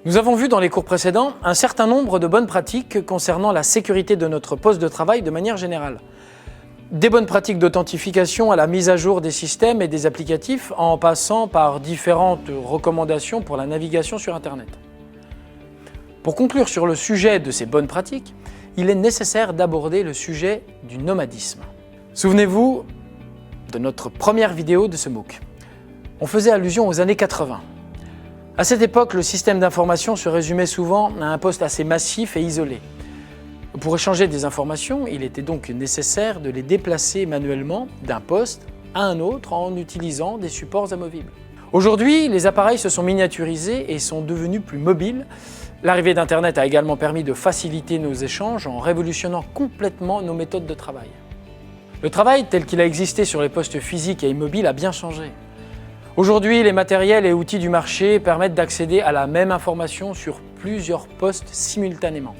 Nous avons vu dans les cours précédents un certain nombre de bonnes pratiques concernant la sécurité de notre poste de travail de manière générale. Des bonnes pratiques d'authentification à la mise à jour des systèmes et des applicatifs en passant par différentes recommandations pour la navigation sur Internet. Pour conclure sur le sujet de ces bonnes pratiques, il est nécessaire d'aborder le sujet du nomadisme. Souvenez-vous de notre première vidéo de ce MOOC. On faisait allusion aux années 80. À cette époque, le système d'information se résumait souvent à un poste assez massif et isolé. Pour échanger des informations, il était donc nécessaire de les déplacer manuellement d'un poste à un autre en utilisant des supports amovibles. Aujourd'hui, les appareils se sont miniaturisés et sont devenus plus mobiles. L'arrivée d'Internet a également permis de faciliter nos échanges en révolutionnant complètement nos méthodes de travail. Le travail tel qu'il a existé sur les postes physiques et immobiles a bien changé. Aujourd'hui, les matériels et outils du marché permettent d'accéder à la même information sur plusieurs postes simultanément.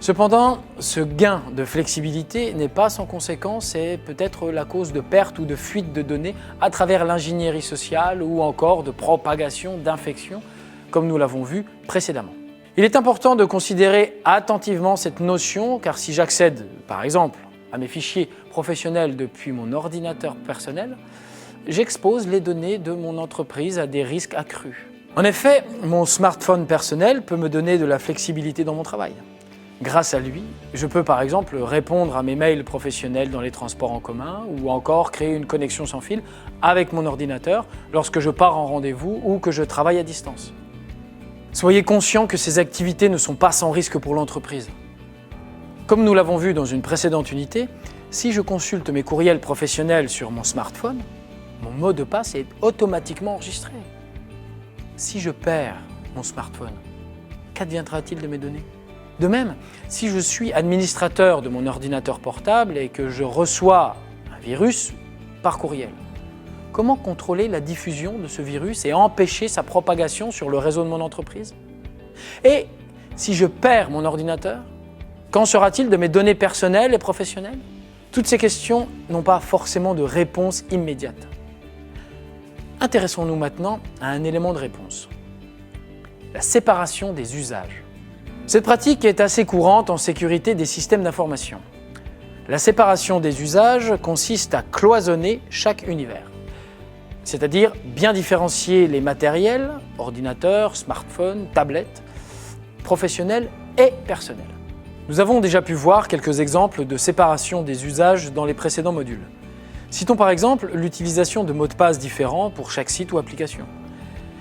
Cependant, ce gain de flexibilité n'est pas sans conséquence et peut être la cause de perte ou de fuite de données à travers l'ingénierie sociale ou encore de propagation d'infections, comme nous l'avons vu précédemment. Il est important de considérer attentivement cette notion car si j'accède, par exemple, à mes fichiers professionnels depuis mon ordinateur personnel, j'expose les données de mon entreprise à des risques accrus. En effet, mon smartphone personnel peut me donner de la flexibilité dans mon travail. Grâce à lui, je peux par exemple répondre à mes mails professionnels dans les transports en commun ou encore créer une connexion sans fil avec mon ordinateur lorsque je pars en rendez-vous ou que je travaille à distance. Soyez conscient que ces activités ne sont pas sans risque pour l'entreprise. Comme nous l'avons vu dans une précédente unité, si je consulte mes courriels professionnels sur mon smartphone, mon mot de passe est automatiquement enregistré. Si je perds mon smartphone, qu'adviendra-t-il de mes données? De même, si je suis administrateur de mon ordinateur portable et que je reçois un virus par courriel, comment contrôler la diffusion de ce virus et empêcher sa propagation sur le réseau de mon entreprise? Et si je perds mon ordinateur, qu'en sera-t-il de mes données personnelles et professionnelles? Toutes ces questions n'ont pas forcément de réponse immédiate. Intéressons-nous maintenant à un élément de réponse. La séparation des usages. Cette pratique est assez courante en sécurité des systèmes d'information. La séparation des usages consiste à cloisonner chaque univers, c'est-à-dire bien différencier les matériels, ordinateurs, smartphones, tablettes, professionnels et personnels. Nous avons déjà pu voir quelques exemples de séparation des usages dans les précédents modules. Citons par exemple l'utilisation de mots de passe différents pour chaque site ou application.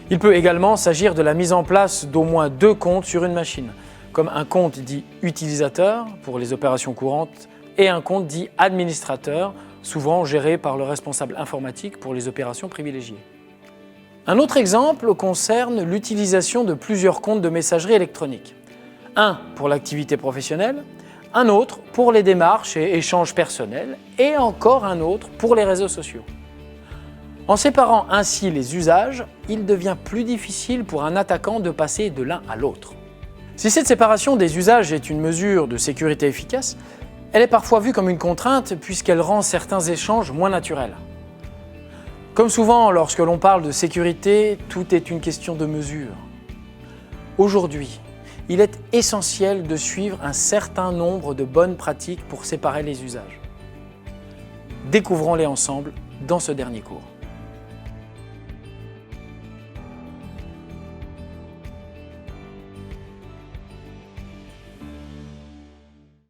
Il peut également s'agir de la mise en place d'au moins 2 comptes sur une machine, comme un compte dit utilisateur pour les opérations courantes et un compte dit administrateur, souvent géré par le responsable informatique pour les opérations privilégiées. Un autre exemple concerne l'utilisation de plusieurs comptes de messagerie électronique. Un pour l'activité professionnelle, un autre pour les démarches et échanges personnels et encore un autre pour les réseaux sociaux. En séparant ainsi les usages, il devient plus difficile pour un attaquant de passer de l'un à l'autre. Si cette séparation des usages est une mesure de sécurité efficace, elle est parfois vue comme une contrainte puisqu'elle rend certains échanges moins naturels. Comme souvent lorsque l'on parle de sécurité, tout est une question de mesure. Aujourd'hui, il est essentiel de suivre un certain nombre de bonnes pratiques pour séparer les usages. Découvrons-les ensemble dans ce dernier cours.